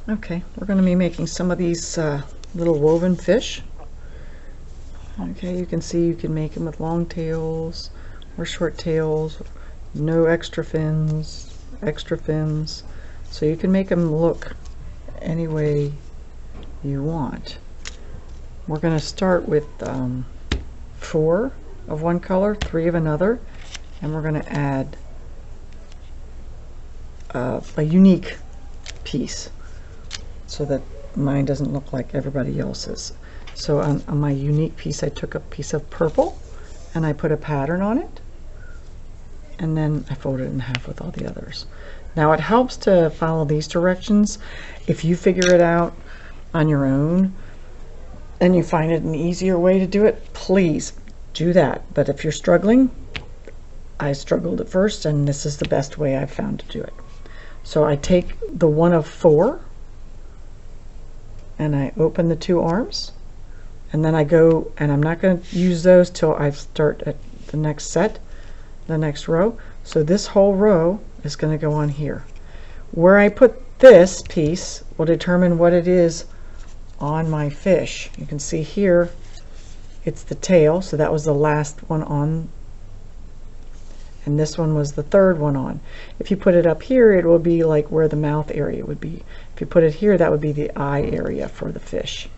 Okay, we're going to be making some of these little woven fish. Okay, you can see you can make them with long tails or short tails, no extra fins, extra fins. So you can make them look any way you want. We're going to start with 4 of one color, 3 of another, and we're going to add a unique piece so that mine doesn't look like everybody else's. So on my unique piece, I took a piece of purple and I put a pattern on it, and then I folded it in half with all the others. Now it helps to follow these directions. If you figure it out on your own and you find it an easier way to do it, please do that. But if you're struggling, I struggled at first, and this is the best way I've found to do it. So I take the 1 of 4 and I open the 2 arms, and then I go, and I'm not going to use those till I start at the next set, the next row. So this whole row is going to go on here. Where I put this piece will determine what it is on my fish. You can see here it's the tail, so that was the last one on, and this one was the 3rd one on. If you put it up here, it will be like where the mouth area would be. If you put it here, that would be the eye area for the fish.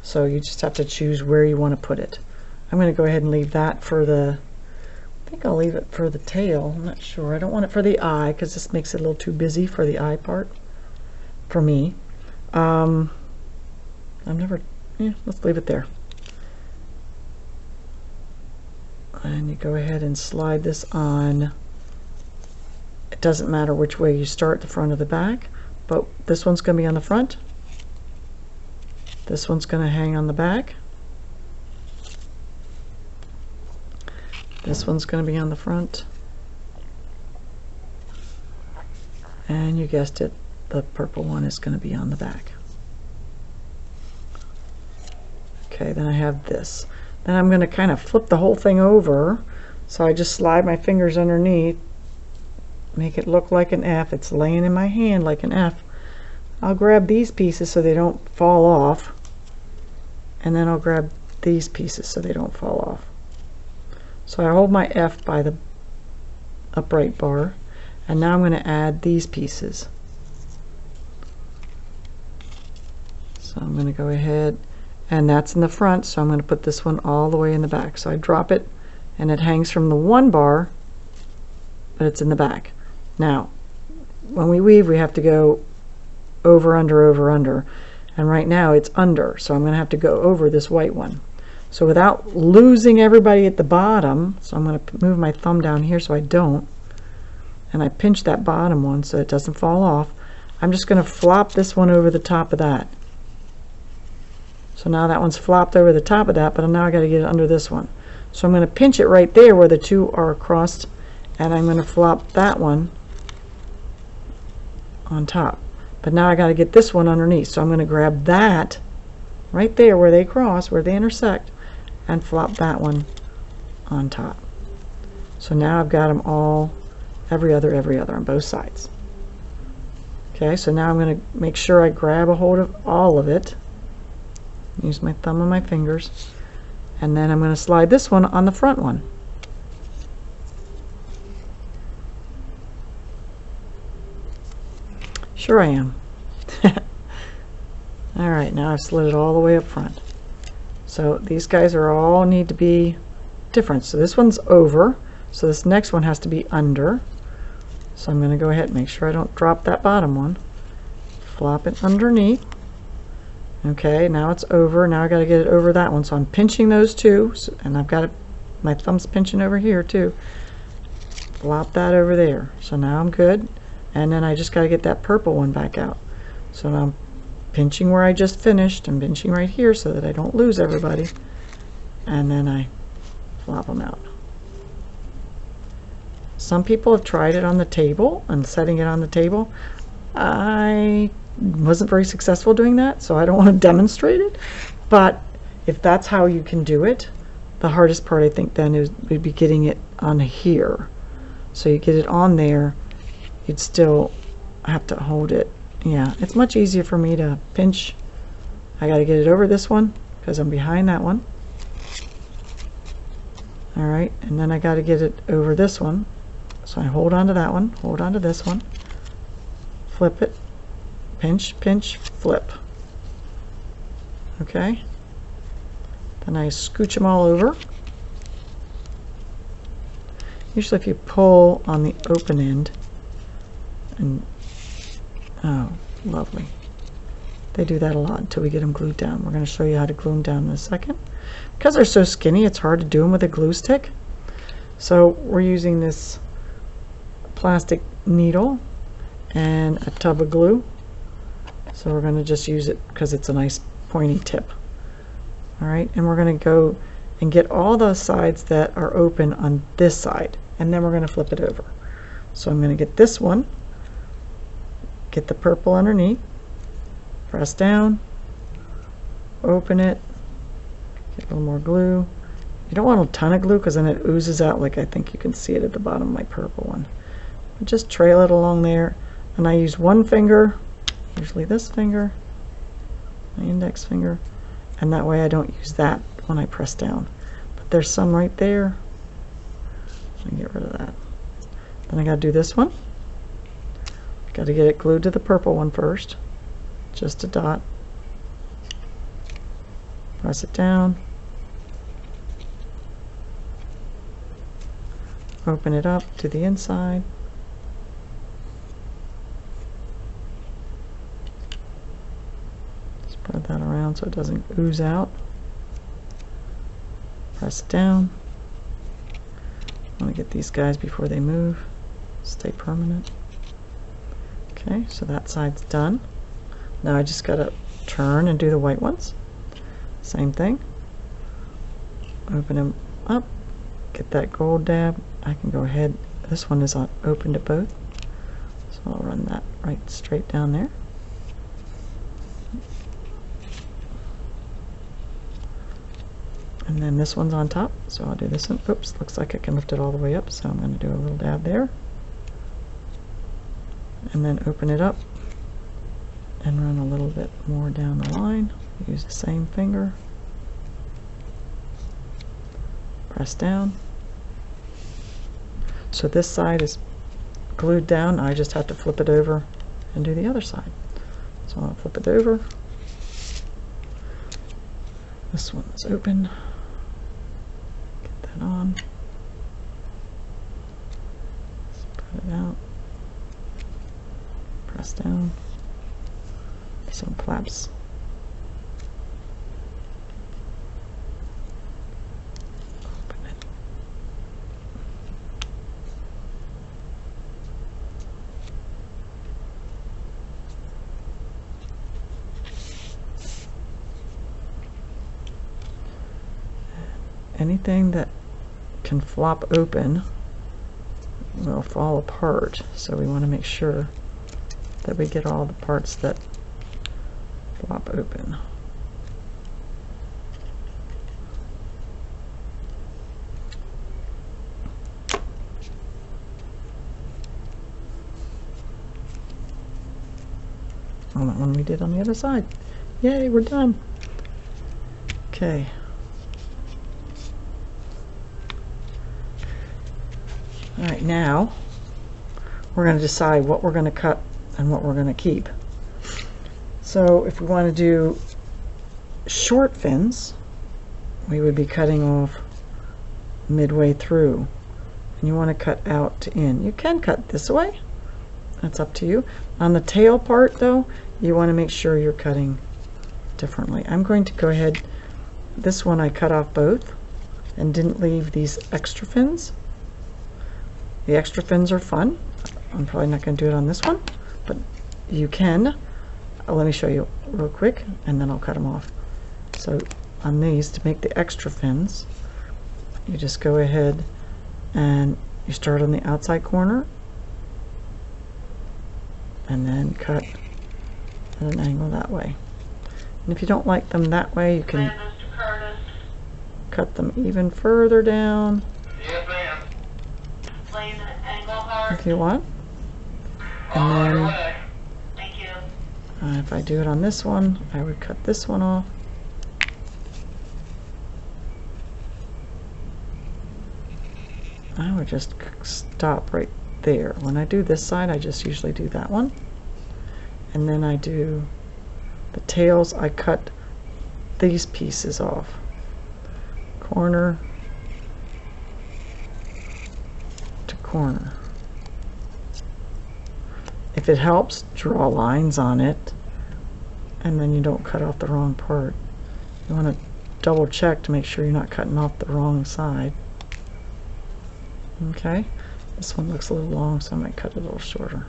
So you just have to choose where you want to put it. I'm going to go ahead and leave that for the, I think I'll leave it for the tail. I'm not sure. I don't want it for the eye because this makes it a little too busy for the eye part for me. Let's leave it there. And you go ahead and slide this on. It doesn't matter which way you start, the front or the back, but this one's going to be on the front. This one's going to hang on the back. This one's going to be on the front. And you guessed it, the purple one is going to be on the back. Okay, then I have this. Then I'm going to kind of flip the whole thing over. So I just slide my fingers underneath, make it look like an F. It's laying in my hand like an F. I'll grab these pieces so they don't fall off, and then I'll grab these pieces so they don't fall off. So I hold my F by the upright bar, and now I'm going to add these pieces. So I'm going to go ahead, and that's in the front, so I'm going to put this one all the way in the back. So I drop it, and it hangs from the 1 bar, but it's in the back. Now, when we weave, we have to go over, under, and right now it's under, so I'm going to have to go over this white one. So without losing everybody at the bottom, so I'm going to move my thumb down here so I don't, and I pinch that bottom one so it doesn't fall off. I'm just going to flop this one over the top of that. So now that one's flopped over the top of that, but now I got to get it under this one. So I'm going to pinch it right there where the 2 are crossed, and I'm going to flop that one on top. But now I got to get this one underneath, so I'm going to grab that right there where they cross, where they intersect, and flop that one on top. So now I've got them all, every other on both sides. Okay, so now I'm going to make sure I grab a hold of all of it. Use my thumb and my fingers, and then I'm going to slide this one on the front one. Sure I am. Alright, now I've slid it all the way up front. So these guys are all need to be different. So this one's over, so this next one has to be under. So I'm going to go ahead and make sure I don't drop that bottom one. Flop it underneath. Okay, now it's over. Now I got to get it over that one. So I'm pinching those 2, and I've got it, my thumb's pinching over here too. Flop that over there. So now I'm good. And then I just got to get that purple one back out. So now I'm pinching where I just finished and pinching right here so that I don't lose everybody. And then I flop them out. Some people have tried it on the table and setting it on the table. I wasn't very successful doing that, so I don't want to demonstrate it. But if that's how you can do it, the hardest part I think then would be getting it on here. So you get it on there, you'd still have to hold it Yeah, it's much easier for me to pinch. I got to get it over this one because I'm behind that one. All right, and then I got to get it over this one. So I hold on to that one, hold on to this one, flip it, pinch, pinch, flip. Okay. Then I scooch them all over. Usually if you pull on the open end, and oh, lovely. They do that a lot until we get them glued down. We're going to show you how to glue them down in a second. Because they're so skinny, it's hard to do them with a glue stick. So we're using this plastic needle and a tub of glue. So we're going to just use it because it's a nice pointy tip. All right, and we're going to go and get all the sides that are open on this side, and then we're going to flip it over. So I'm going to get this one, get the purple underneath, press down, open it, get a little more glue. You don't want a ton of glue because then it oozes out, like I think you can see it at the bottom of my purple one. But just trail it along there, and I use one finger, usually this finger, my index finger, and that way I don't use that when I press down. But there's some right there. Let me get rid of that. Then I got to do this one. Got to get it glued to the purple one first. Just a dot. Press it down. Open it up to the inside. Spread that around so it doesn't ooze out. Press it down. I want to get these guys before they move. Stay permanent. Okay, so that side's done. Now I just got to turn and do the white ones. Same thing. Open them up. Get that gold dab. I can go ahead. This one is open to both. So I'll run that right straight down there. And then this one's on top, so I'll do this one. Oops, looks like I can lift it all the way up, so I'm going to do a little dab there. And then open it up and run a little bit more down the line. Use the same finger. Press down. So this side is glued down. I just have to flip it over and do the other side. So I'll flip it over. This one's open. Get that on. Spread it out. Press down. Some flaps. Open it. Anything that can flop open will fall apart, so we want to make sure that we get all the parts that flop open. Oh, that one we did on the other side. Yay, we're done. Okay. All right, now we're going to decide what we're going to cut and what we're going to keep. So if we want to do short fins, we would be cutting off midway through, and you want to cut out to in. You can cut this way, that's up to you. On the tail part though, you want to make sure you're cutting differently. I'm going to go ahead, this one I cut off both and didn't leave these extra fins. The extra fins are fun. I'm probably not going to do it on this one, but you can. Let me show you real quick and then I'll cut them off. So on these, to make the extra fins, you just go ahead and you start on the outside corner and then cut at an angle that way. And if you don't like them that way, you can cut them even further down. Yes, ma'am. If you want. And then Thank you. If I do it on this one, I would cut this one off. I would just stop right there. When I do this side, I just usually do that one. And then I do the tails, I cut these pieces off. Corner to corner. If it helps, draw lines on it, and then you don't cut off the wrong part. You want to double check to make sure you're not cutting off the wrong side. Okay, this one looks a little long, so I might cut it a little shorter.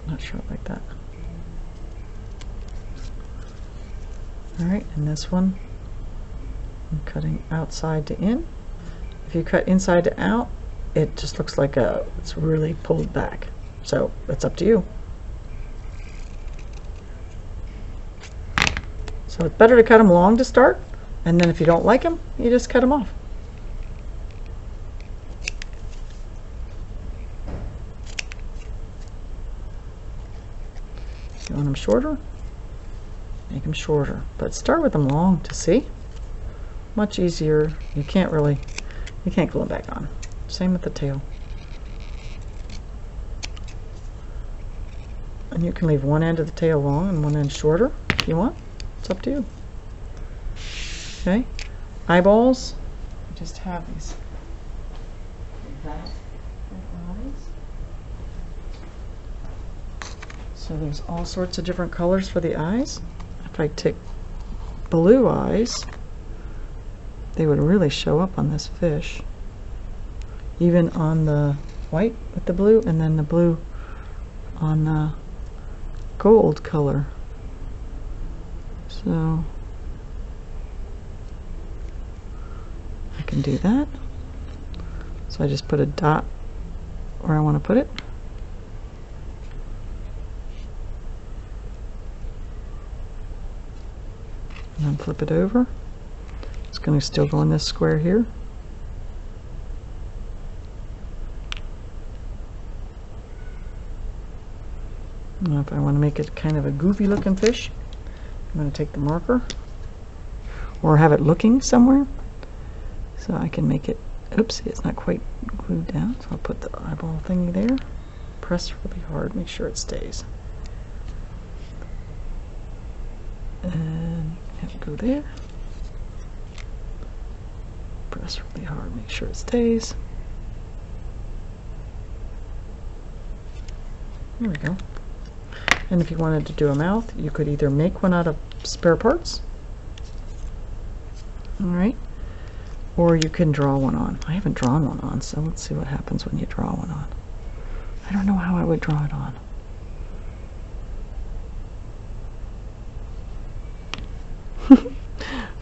Not sure like that. Alright, and this one, I'm cutting outside to in. If you cut inside to out, it just looks like it's really pulled back. So it's up to you. So it's better to cut them long to start, and then if you don't like them, you just cut them off. If you want them shorter, make them shorter, but start with them long to see. Much easier. You can't glue them back on. Same with the tail. And you can leave one end of the tail long and one end shorter if you want. It's up to you. Okay, eyeballs. I just have these eyes. So there's all sorts of different colors for the eyes. If I take blue eyes, they would really show up on this fish. Even on the white with the blue, and then the blue on the gold color. So I can do that. So I just put a dot where I want to put it. And then flip it over. It's going to still go in this square here. Now if I want to make it kind of a goofy looking fish, I'm going to take the marker or have it looking somewhere so I can make it, oops, it's not quite glued down, so I'll put the eyeball thingy there, press really hard, make sure it stays, and have it go there, press really hard, make sure it stays. There we go. And if you wanted to do a mouth, you could either make one out of spare parts, alright, or you can draw one on. I haven't drawn one on, so let's see what happens when you draw one on. I don't know how I would draw it on.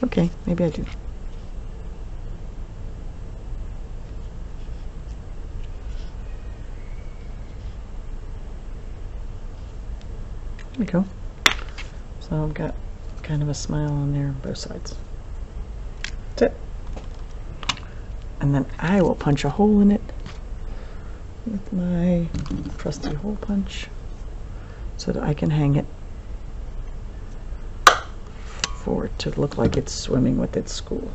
Okay, maybe I do. There we go. So I've got kind of a smile on there on both sides. That's it. And then I will punch a hole in it with my trusty hole punch so that I can hang it for it to look like it's swimming with its school.